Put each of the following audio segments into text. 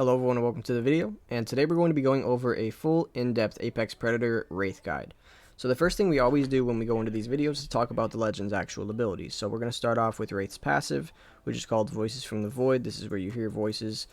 Hello everyone and welcome to the video, and today we're going to be going over a full in-depth Apex Predator Wraith guide. So the first thing we always do when we go into these videos is talk about the Legend's actual abilities. So we're going to start off with Wraith's passive, which is called Voices from the Void. This is where you hear voices,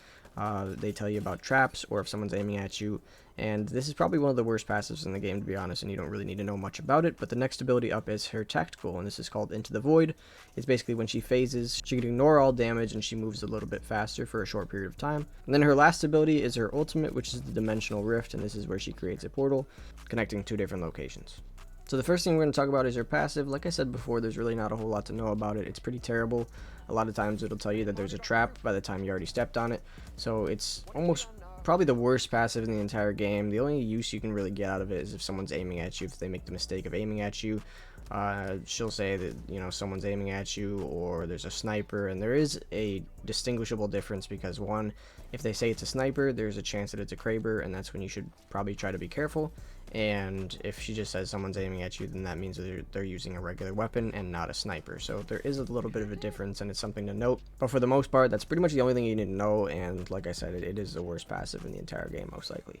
they tell you about traps or if someone's aiming at you, and this is probably one of the worst passives in the game, to be honest, and you don't really need to know much about it. But the next ability up is her tactical, and this is called Into the Void. It's basically when she phases, she can ignore all damage and she moves a little bit faster for a short period of time. And then her last ability is her ultimate, which is the Dimensional Rift, and this is where she creates a portal connecting two different locations. So the first thing we're going to talk about is her passive. Like I said before, there's really not a whole lot to know about it. It's pretty terrible. A lot of times it'll tell you that there's a trap by the time you already stepped on it. So it's almost probably the worst passive in the entire game. The only use you can really get out of it is if someone's aiming at you. If they make the mistake of aiming at you, she'll say that, you know, someone's aiming at you or there's a sniper, and there is a distinguishable difference because one, if they say it's a sniper, there's a chance that it's a Kraber, and that's when you should probably try to be careful. And if she just says someone's aiming at you, then that means that they're using a regular weapon and not a sniper. So there is a little bit of a difference, and it's something to note. But for the most part, that's pretty much the only thing you need to know, and like I said, it is the worst passive in the entire game, most likely.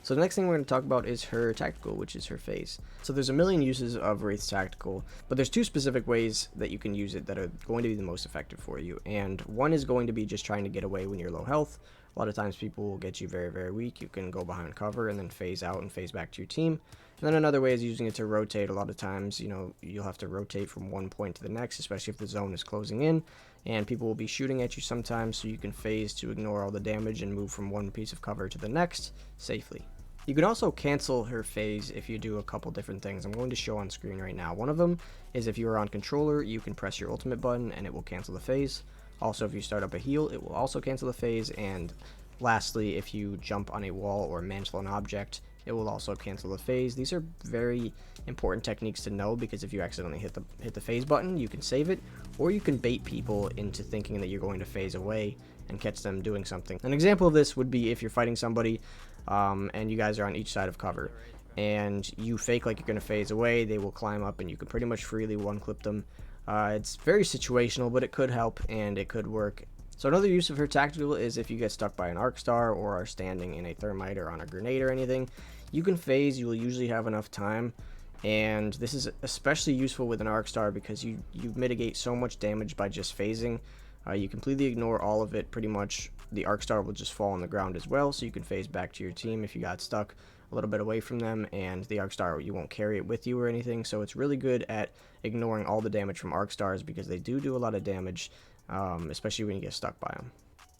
So the next thing we're going to talk about is her tactical, which is her phase. So there's a million uses of Wraith's tactical, but there's two specific ways that you can use it that are going to be the most effective for you. And one is going to be just trying to get away when you're low health. A lot of times people will get you very, very weak. You can go behind cover and then phase out and phase back to your team. And then another way is using it to rotate. A lot of times, you know, you'll have to rotate from one point to the next, especially if the zone is closing in, and people will be shooting at you sometimes, so you can phase to ignore all the damage and move from one piece of cover to the next safely. You can also cancel her phase if you do a couple different things. I'm going to show on screen right now. One of them is if you are on controller, you can press your ultimate button and it will cancel the phase. Also, if you start up a heal, it will also cancel the phase. And lastly, if you jump on a wall or mantle an object, it will also cancel the phase. These are very important techniques to know, because if you accidentally hit the phase button, you can save it, or you can bait people into thinking that you're going to phase away and catch them doing something. An example of this would be if you're fighting somebody and you guys are on each side of cover, and you fake like you're going to phase away. They will climb up and you can pretty much freely one-clip them. It's very situational, but it could help and it could work. So another use of her tactical is if you get stuck by an arc star or are standing in a thermite or on a grenade or anything, you can phase. You will usually have enough time, and this is especially useful with an arc star because you mitigate so much damage by just phasing. You completely ignore all of it. Pretty much the arc star will just fall on the ground as well, so you can phase back to your team if you got stuck a little bit away from them, and the arc star, you won't carry it with you or anything. So it's really good at ignoring all the damage from arc stars because they do a lot of damage, especially when you get stuck by them.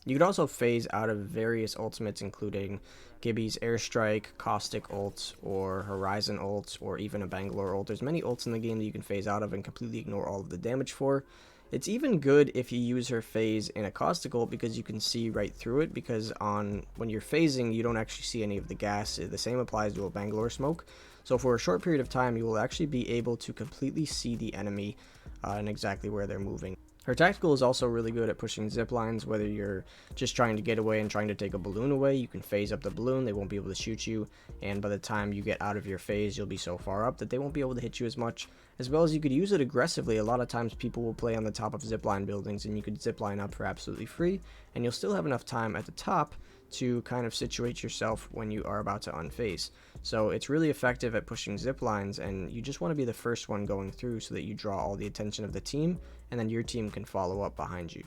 You could also phase out of various ultimates, including Gibby's Airstrike, Caustic ults, or Horizon ults, or even a Bangalore ult. There's many ults in the game that you can phase out of and completely ignore all of the damage for. It's even good if you use her phase in a Caustic ult because you can see right through it, because when you're phasing, you don't actually see any of the gas. The same applies to a Bangalore smoke. So for a short period of time, you will actually be able to completely see the enemy and exactly where they're moving. Her tactical is also really good at pushing zip lines. Whether you're just trying to get away and trying to take a balloon away, you can phase up the balloon. They won't be able to shoot you, and by the time you get out of your phase, you'll be so far up that they won't be able to hit you as much. As well as you could use it aggressively. A lot of times people will play on the top of zipline buildings, and you could zipline up for absolutely free, and you'll still have enough time at the top to kind of situate yourself when you are about to unphase. So it's really effective at pushing zip lines, and you just want to be the first one going through so that you draw all the attention of the team, and then your team can follow up behind you.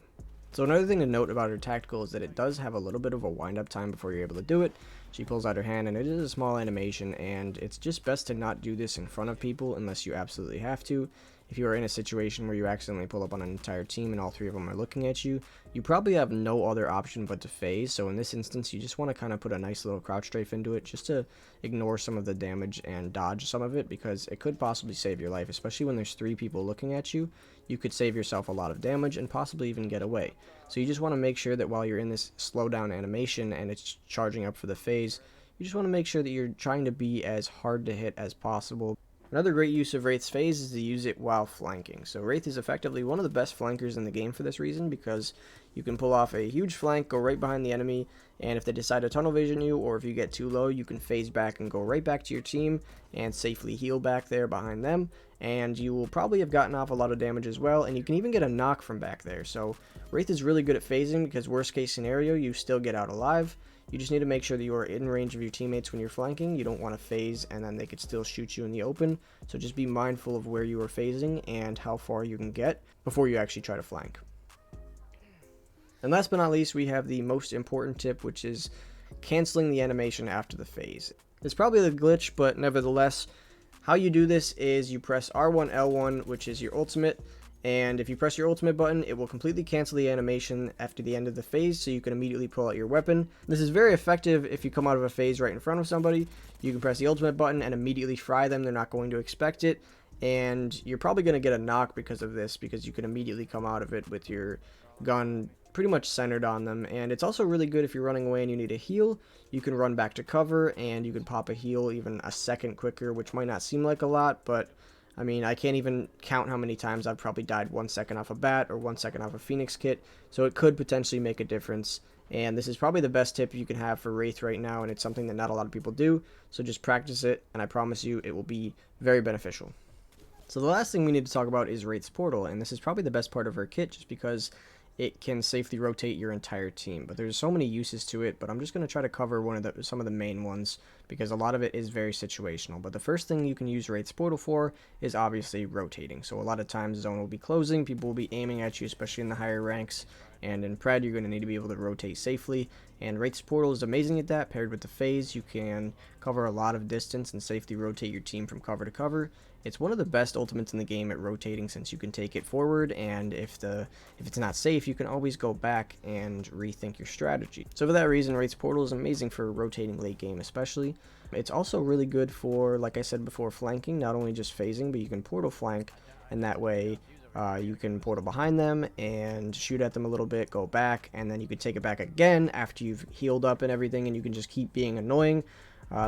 So another thing to note about her tactical is that it does have a little bit of a wind-up time before you're able to do it. She pulls out her hand, and it is a small animation, and it's just best to not do this in front of people unless you absolutely have to. If you are in a situation where you accidentally pull up on an entire team and all three of them are looking at you, you probably have no other option but to phase. So in this instance, you just want to kind of put a nice little crouch strafe into it just to ignore some of the damage and dodge some of it, because it could possibly save your life, especially when there's three people looking at you. You could save yourself a lot of damage and possibly even get away. So you just want to make sure that while you're in this slowdown animation and it's charging up for the phase, you just want to make sure that you're trying to be as hard to hit as possible. Another great use of Wraith's phase is to use it while flanking. So Wraith is effectively one of the best flankers in the game for this reason, because you can pull off a huge flank, go right behind the enemy, and if they decide to tunnel vision you, or if you get too low, you can phase back and go right back to your team and safely heal back there behind them, and you will probably have gotten off a lot of damage as well, and you can even get a knock from back there. So Wraith is really good at phasing, because worst case scenario, you still get out alive. You just need to make sure that you are in range of your teammates when you're flanking. You don't want to phase and then they could still shoot you in the open. So just be mindful of where you are phasing and how far you can get before you actually try to flank. And last but not least, we have the most important tip, which is canceling the animation after the phase. It's probably the glitch, but nevertheless, how you do this is you press R1, L1, which is your ultimate. And if you press your ultimate button, it will completely cancel the animation after the end of the phase, so you can immediately pull out your weapon. This is very effective if you come out of a phase right in front of somebody. You can press the ultimate button and immediately fry them. They're not going to expect it. And you're probably going to get a knock because of this, because you can immediately come out of it with your gun pretty much centered on them. And it's also really good if you're running away and you need a heal. You can run back to cover and you can pop a heal even a second quicker, which might not seem like a lot, but I mean, I can't even count how many times I've probably died 1 second off a bat or 1 second off a Phoenix kit, so it could potentially make a difference. And this is probably the best tip you can have for Wraith right now, and it's something that not a lot of people do, so just practice it, and I promise you it will be very beneficial. So the last thing we need to talk about is Wraith's portal, and this is probably the best part of her kit just because it can safely rotate your entire team. But there's so many uses to it, but I'm just going to try to cover some of the main ones because a lot of it is very situational. But the first thing you can use Wraith's portal for is obviously rotating. So a lot of times zone will be closing, people will be aiming at you, especially in the higher ranks, and in Pred you're going to need to be able to rotate safely, and Wraith's portal is amazing at that. Paired with the phase, you can cover a lot of distance and safely rotate your team from cover to cover. It's one of the best ultimates in the game at rotating, since you can take it forward, and if it's not safe, you can always go back and rethink your strategy. So for that reason, Wraith's portal is amazing for rotating late game especially. It's also really good for, like I said before, flanking, not only just phasing, but you can portal flank, and that way you can portal behind them and shoot at them a little bit, go back, and then you can take it back again after you've healed up and everything, and you can just keep being annoying.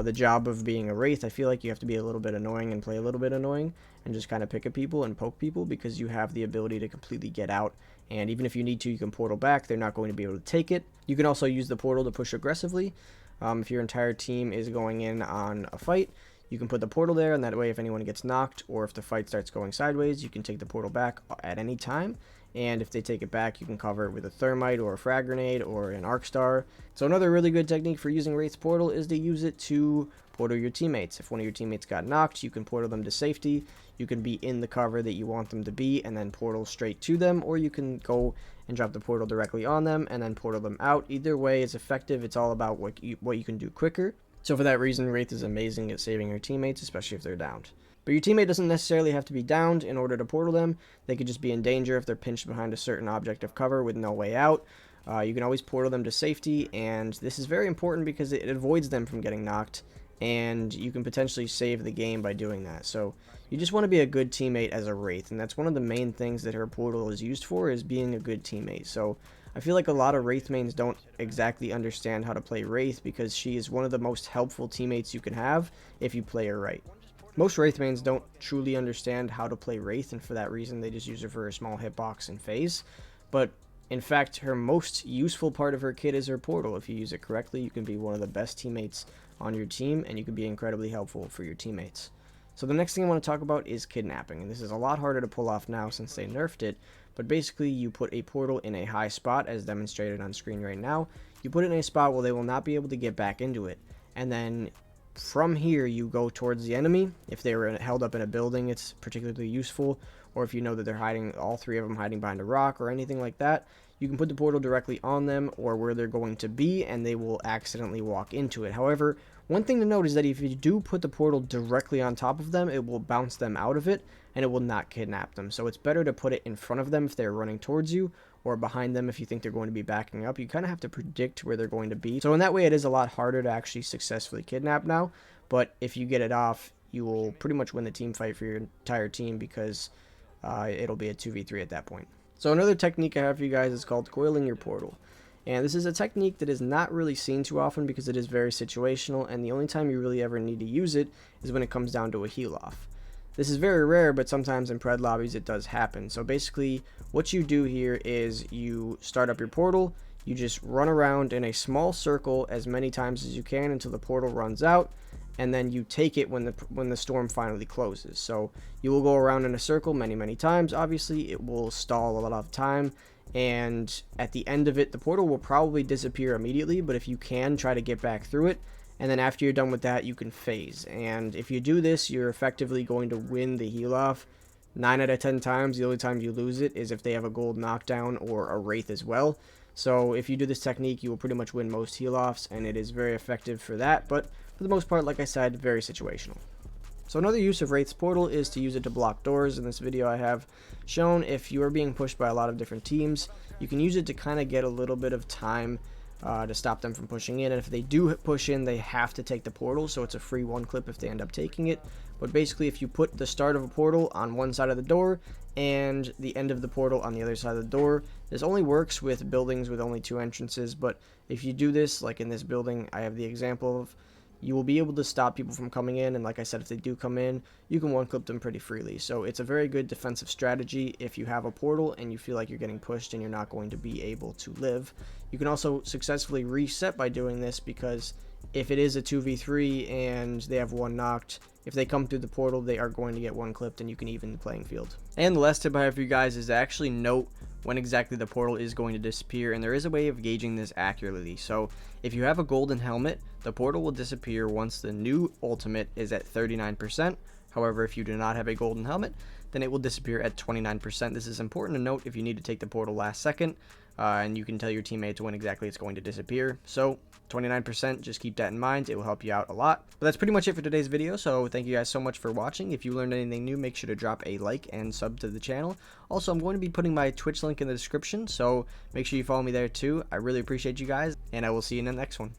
The job of being a Wraith, I feel like you have to be a little bit annoying and play a little bit annoying and just kind of pick at people and poke people, because you have the ability to completely get out, and even if you need to, you can portal back. They're not going to be able to take it. You can also use the portal to push aggressively. If your entire team is going in on a fight, you can put the portal there, and that way if anyone gets knocked or if the fight starts going sideways, you can take the portal back at any time. And if they take it back, you can cover it with a thermite or a frag grenade or an arc star. So another really good technique for using Wraith's portal is to use it to portal your teammates. If one of your teammates got knocked, you can portal them to safety. You can be in the cover that you want them to be and then portal straight to them, or you can go and drop the portal directly on them and then portal them out. Either way is effective. It's all about what you can do quicker. So for that reason, Wraith is amazing at saving your teammates, especially if they're downed. But your teammate doesn't necessarily have to be downed in order to portal them. They could just be in danger if they're pinched behind a certain object of cover with no way out. You can always portal them to safety, and this is very important because it avoids them from getting knocked, and you can potentially save the game by doing that. So you just want to be a good teammate as a Wraith, and that's one of the main things that her portal is used for, is being a good teammate. So I feel like a lot of Wraith mains don't exactly understand how to play Wraith, because she is one of the most helpful teammates you can have if you play her right. Most Wraith mains don't truly understand how to play Wraith, and for that reason they just use her for a small hitbox and phase. But in fact, her most useful part of her kit is her portal. If you use it correctly, you can be one of the best teammates on your team, and you can be incredibly helpful for your teammates. So the next thing I want to talk about is Kidnapping, and this is a lot harder to pull off now since they nerfed it, but basically you put a portal in a high spot, as demonstrated on screen right now. You put it in a spot where they will not be able to get back into it, and then from here you go towards the enemy. If they were held up in a building, it's particularly useful, or if you know that they're hiding, all three of them hiding behind a rock or anything like that, you can put the portal directly on them or where they're going to be, and they will accidentally walk into it. However, one thing to note is that if you do put the portal directly on top of them, it will bounce them out of it and it will not kidnap them. So it's better to put it in front of them if they're running towards you, or behind them if you think they're going to be backing up. You kind of have to predict where they're going to be. So in that way, it is a lot harder to actually successfully kidnap now, but if you get it off, you will pretty much win the team fight for your entire team, because it'll be a 2v3 at that point. So another technique I have for you guys is called coiling your portal. And this is a technique that is not really seen too often because it is very situational, and the only time you really ever need to use it is when it comes down to a heal off. This is very rare, but sometimes in pred lobbies it does happen. So basically what you do here is you start up your portal, you just run around in a small circle as many times as you can until the portal runs out, and then you take it when the storm finally closes. So you will go around in a circle many times. Obviously it will stall a lot of time, and at the end of it the portal will probably disappear immediately, but if you can, try to get back through it, and then after you're done with that you can phase. And if you do this, you're effectively going to win the heal off 9 out of 10 times. The only time you lose it is if they have a gold knockdown or a Wraith as well. So if you do this technique, you will pretty much win most heal offs, and it is very effective for that, but for the most part, like I said, very situational. So another use of Wraith's portal is to use it to block doors. In this video I have shown if you are being pushed by a lot of different teams, you can use it to kind of get a little bit of time to stop them from pushing in, and if they do push in, they have to take the portal, so it's a free 1 clip if they end up taking it. But basically, if you put the start of a portal on one side of the door and the end of the portal on the other side of the door, this only works with buildings with only 2 entrances, but if you do this, like in this building I have the example of, you will be able to stop people from coming in, and like I said, if they do come in, you can 1-clip them pretty freely. So it's a very good defensive strategy if you have a portal and you feel like you're getting pushed and you're not going to be able to live. You can also successfully reset by doing this, because if it is a 2v3 and they have 1 knocked, if they come through the portal, they are going to get 1-clipped, and you can even the playing field. And the last tip I have for you guys is to actually note when exactly the portal is going to disappear, and there is a way of gauging this accurately. So if you have a golden helmet, the portal will disappear once the new ultimate is at 39%. However, if you do not have a golden helmet, then it will disappear at 29%. This is important to note if you need to take the portal last second, and you can tell your teammates when exactly it's going to disappear. So 29%, just keep that in mind. It will help you out a lot. But that's pretty much it for today's video, so thank you guys so much for watching. If you learned anything new, make sure to drop a like and sub to the channel. Also, I'm going to be putting my Twitch link in the description, so make sure you follow me there too. I really appreciate you guys, and I will see you in the next one.